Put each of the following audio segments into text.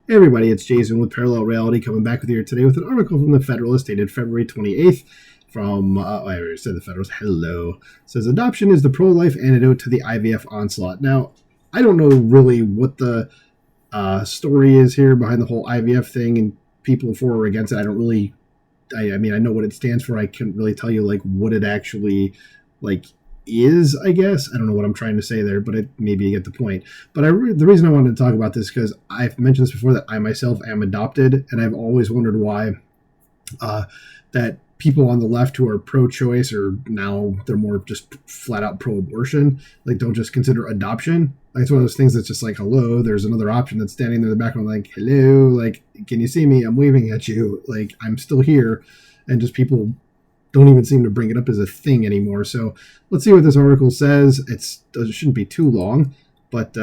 Hey everybody, it's Jason with Parallel Reality coming back with you today with an article from the Federalist dated February 28th from, I already said the Federalist, hello. It says, adoption is the pro-life antidote to the IVF onslaught. Now, I don't know really what the story is here behind the whole IVF thing and people for or against it. I don't really, I mean, I know what it stands for. I couldn't really tell you like what it actually like is, I guess. I don't know what I'm trying to say there, but maybe you get the point. But the reason I wanted to talk about this because I've mentioned this before that I myself am adopted, and I've always wondered why that people on the left who are pro-choice or now they're more just flat out pro-abortion, like don't just consider adoption. Like it's one of those things that's just like, hello, there's another option that's standing there in the background like, hello, like, can you see me? I'm waving at you. Like, I'm still here. And just people don't even seem to bring it up as a thing anymore. So let's see what this article says. It shouldn't be too long, but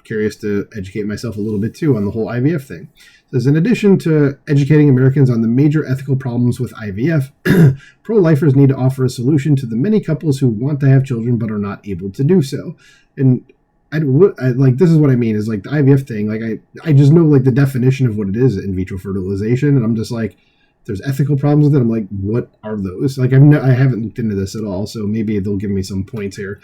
curious to educate myself a little bit too on the whole IVF thing. It says, in addition to educating Americans on the major ethical problems with IVF, pro-lifers need to offer a solution to the many couples who want to have children but are not able to do so. And I like this is what I mean is like the IVF thing. Like I just know like the definition of what it is, in vitro fertilization, and I'm just like, there's ethical problems with it. I'm like, what are those? Like I haven't looked into this at all, so maybe they'll give me some points here.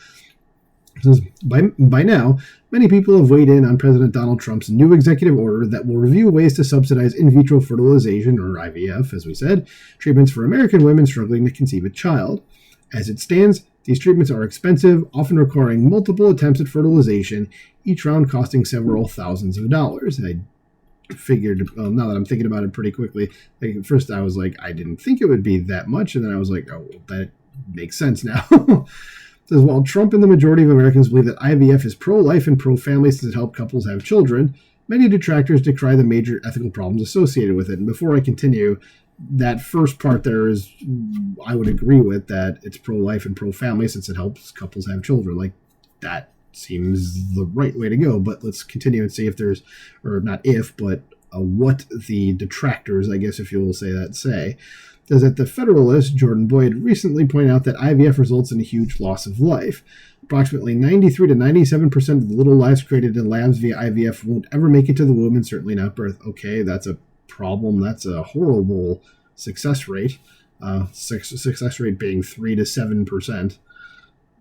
By now, many people have weighed in on President Donald Trump's new executive order that will review ways to subsidize in vitro fertilization, or IVF, as we said, treatments for American women struggling to conceive a child. As it stands, these treatments are expensive, often requiring multiple attempts at fertilization, each round costing several thousands of dollars. And I figured, well, now that I'm thinking about it pretty quickly, like at first I was like, I didn't think it would be that much, and then I was like, oh, that makes sense now. Says, while Trump and the majority of Americans believe that IVF is pro-life and pro-family since it helps couples have children, many detractors decry the major ethical problems associated with it. And before I continue, that first part there is, I would agree with that it's pro-life and pro-family since it helps couples have children. Like, that seems the right way to go. But let's continue and see if there's, or not if, but what the detractors, I guess if you will say that, say. Says that the Federalist, Jordan Boyd, recently pointed out that IVF results in a huge loss of life. Approximately 93 to 97% of the little lives created in labs via IVF won't ever make it to the womb and certainly not birth. Okay, that's a problem. That's a horrible success rate. Success rate being 3 to 7%.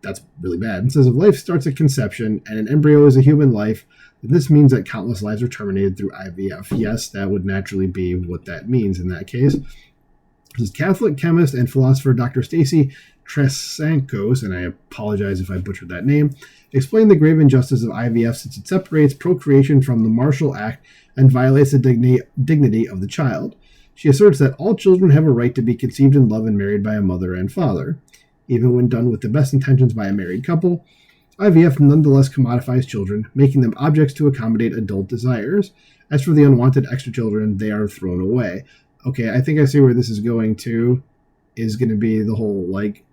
That's really bad. It says if life starts at conception and an embryo is a human life, then this means that countless lives are terminated through IVF. Yes, that would naturally be what that means in that case. This is Catholic chemist and philosopher Dr. Stacy Tresancos, and I apologize if I butchered that name, explained the grave injustice of IVF since it separates procreation from the martial act and violates the dignity of the child. She asserts that all children have a right to be conceived in love and married by a mother and father. Even when done with the best intentions by a married couple, IVF nonetheless commodifies children, making them objects to accommodate adult desires. As for the unwanted extra children, they are thrown away. Okay, I think I see where this is going to. Is going to be the whole like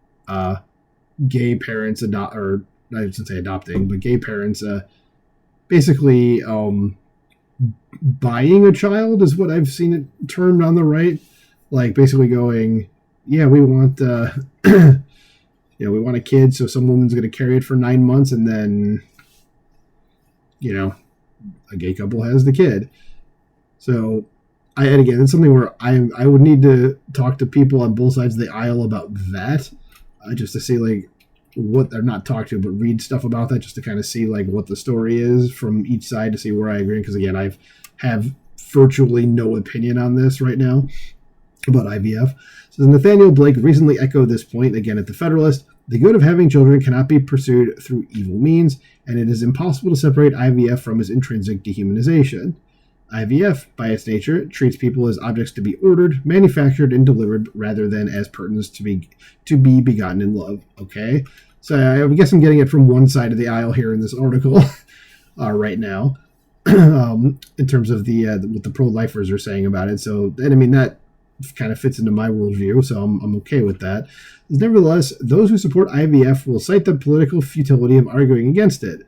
gay parents or I shouldn't say adopting, but gay parents basically buying a child is what I've seen it termed on the right. Like basically going, yeah, we want we want a kid, so some woman's going to carry it for 9 months, and then a gay couple has the kid. So. And again, it's something where I would need to talk to people on both sides of the aisle about that, just to see like what they're not talk to, but read stuff about that just to kind of see like what the story is from each side to see where I agree. Because again, I have virtually no opinion on this right now about IVF. So Nathaniel Blake recently echoed this point again at the Federalist. The good of having children cannot be pursued through evil means, and it is impossible to separate IVF from its intrinsic dehumanization. IVF, by its nature, treats people as objects to be ordered, manufactured, and delivered rather than as persons to be begotten in love. Okay? So I guess I'm getting it from one side of the aisle here in this article right now in terms of what the pro-lifers are saying about it. So, and I mean, that kind of fits into my worldview, so I'm okay with that. Nevertheless, those who support IVF will cite the political futility of arguing against it.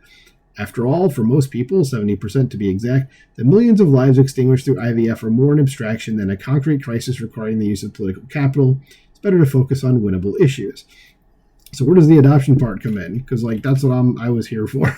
After all, for most people, 70% to be exact, the millions of lives extinguished through IVF are more an abstraction than a concrete crisis requiring the use of political capital. It's better to focus on winnable issues. So where does the adoption part come in? Because like that's what I was here for.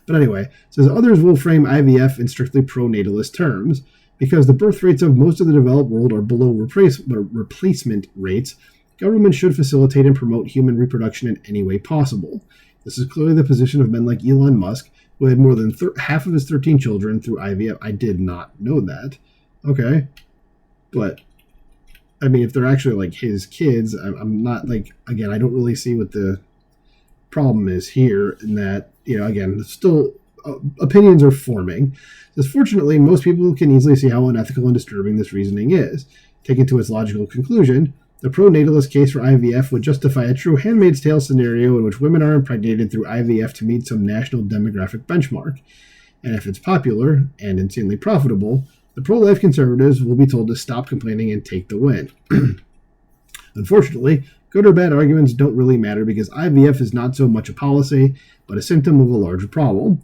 But anyway, it says others will frame IVF in strictly pro-natalist terms. Because the birth rates of most of the developed world are below replacement rates, government should facilitate and promote human reproduction in any way possible. This is clearly the position of men like Elon Musk, who had more than half of his 13 children through IVF. I did not know that. Okay. But, I mean, if they're actually like his kids, I'm not like, again, I don't really see what the problem is here in that, you know, again, still opinions are forming. Says, fortunately, most people can easily see how unethical and disturbing this reasoning is. Taken to its logical conclusion, the pro-natalist case for IVF would justify a true Handmaid's Tale scenario in which women are impregnated through IVF to meet some national demographic benchmark. And if it's popular and insanely profitable, the pro-life conservatives will be told to stop complaining and take the win. Unfortunately, good or bad arguments don't really matter because IVF is not so much a policy, but a symptom of a larger problem.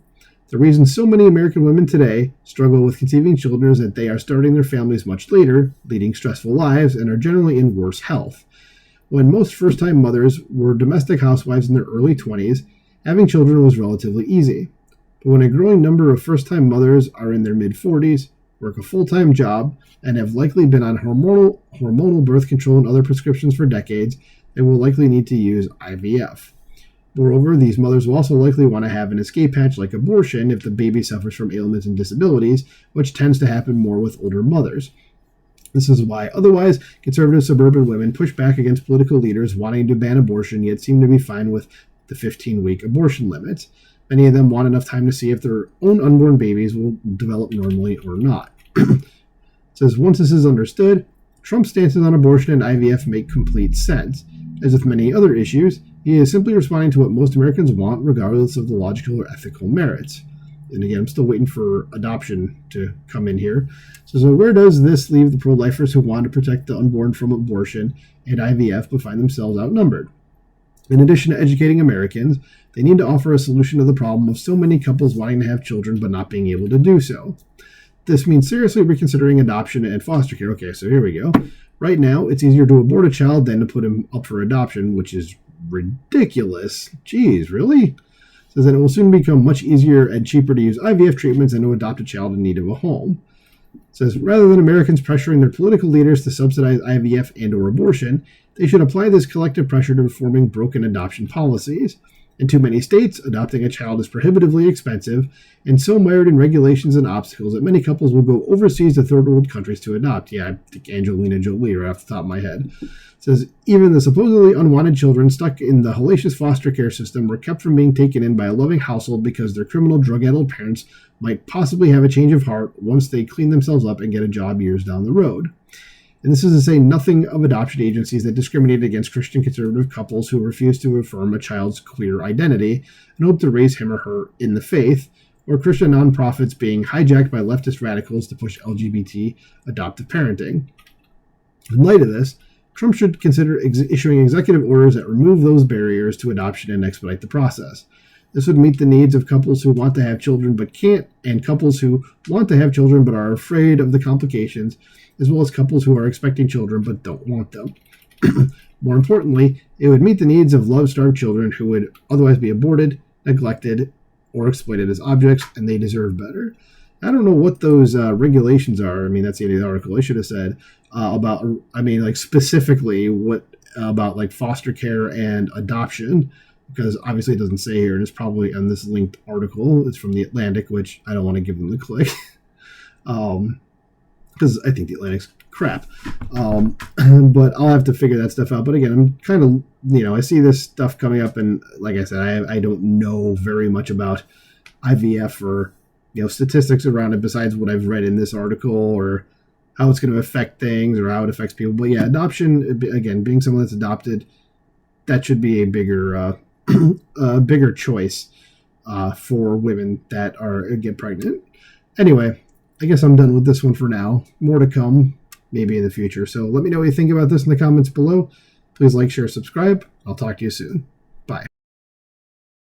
The reason so many American women today struggle with conceiving children is that they are starting their families much later, leading stressful lives, and are generally in worse health. When most first-time mothers were domestic housewives in their early 20s, having children was relatively easy. But when a growing number of first-time mothers are in their mid-40s, work a full-time job, and have likely been on hormonal birth control and other prescriptions for decades, they will likely need to use IVF. Moreover, these mothers will also likely want to have an escape hatch like abortion if the baby suffers from ailments and disabilities, which tends to happen more with older mothers. This is why otherwise conservative suburban women push back against political leaders wanting to ban abortion, yet seem to be fine with the 15-week abortion limits. Many of them want enough time to see if their own unborn babies will develop normally or not. It says, once this is understood, Trump's stances on abortion and IVF make complete sense. As with many other issues, he is simply responding to what most Americans want, regardless of the logical or ethical merits. And again, I'm still waiting for adoption to come in here. So where does this leave the pro-lifers who want to protect the unborn from abortion and IVF but find themselves outnumbered? In addition to educating Americans, they need to offer a solution to the problem of so many couples wanting to have children but not being able to do so. This means seriously reconsidering adoption and foster care. Okay, so here we go. Right now, it's easier to abort a child than to put him up for adoption, which is ridiculous. Jeez, really? It says that it will soon become much easier and cheaper to use IVF treatments than to adopt a child in need of a home. It says rather than Americans pressuring their political leaders to subsidize IVF and or abortion, they should apply this collective pressure to reforming broken adoption policies. In too many states, adopting a child is prohibitively expensive and so mired in regulations and obstacles that many couples will go overseas to third world countries to adopt. Yeah, I think Angelina Jolie right off the top of my head. It says even the supposedly unwanted children stuck in the hellacious foster care system were kept from being taken in by a loving household because their criminal drug-addled parents might possibly have a change of heart once they clean themselves up and get a job years down the road. And this is to say nothing of adoption agencies that discriminate against Christian conservative couples who refuse to affirm a child's queer identity and hope to raise him or her in the faith, or Christian nonprofits being hijacked by leftist radicals to push LGBT adoptive parenting. In light of this, Trump should consider issuing executive orders that remove those barriers to adoption and expedite the process. This would meet the needs of couples who want to have children but can't, and couples who want to have children but are afraid of the complications, as well as couples who are expecting children but don't want them. More importantly, it would meet the needs of love-starved children who would otherwise be aborted, neglected, or exploited as objects, and they deserve better. I don't know what those regulations are. I mean, that's the end of the article. I should have said about, I mean, like specifically what about like foster care and adoption, because obviously it doesn't say here, and it's probably on this linked article. It's from The Atlantic, which I don't want to give them the click. Because I think The Atlantic's crap. But I'll have to figure that stuff out. But again, I'm kind of, you know, I see this stuff coming up, and like I said, I don't know very much about IVF or, you know, statistics around it besides what I've read in this article or how it's going to affect things or how it affects people. But yeah, adoption, again, being someone that's adopted, that should be a bigger choice for women that get pregnant. Anyway, I guess I'm done with this one for now. More to come, maybe in the future. So let me know what you think about this in the comments below. Please like, share, subscribe. I'll talk to you soon. Bye.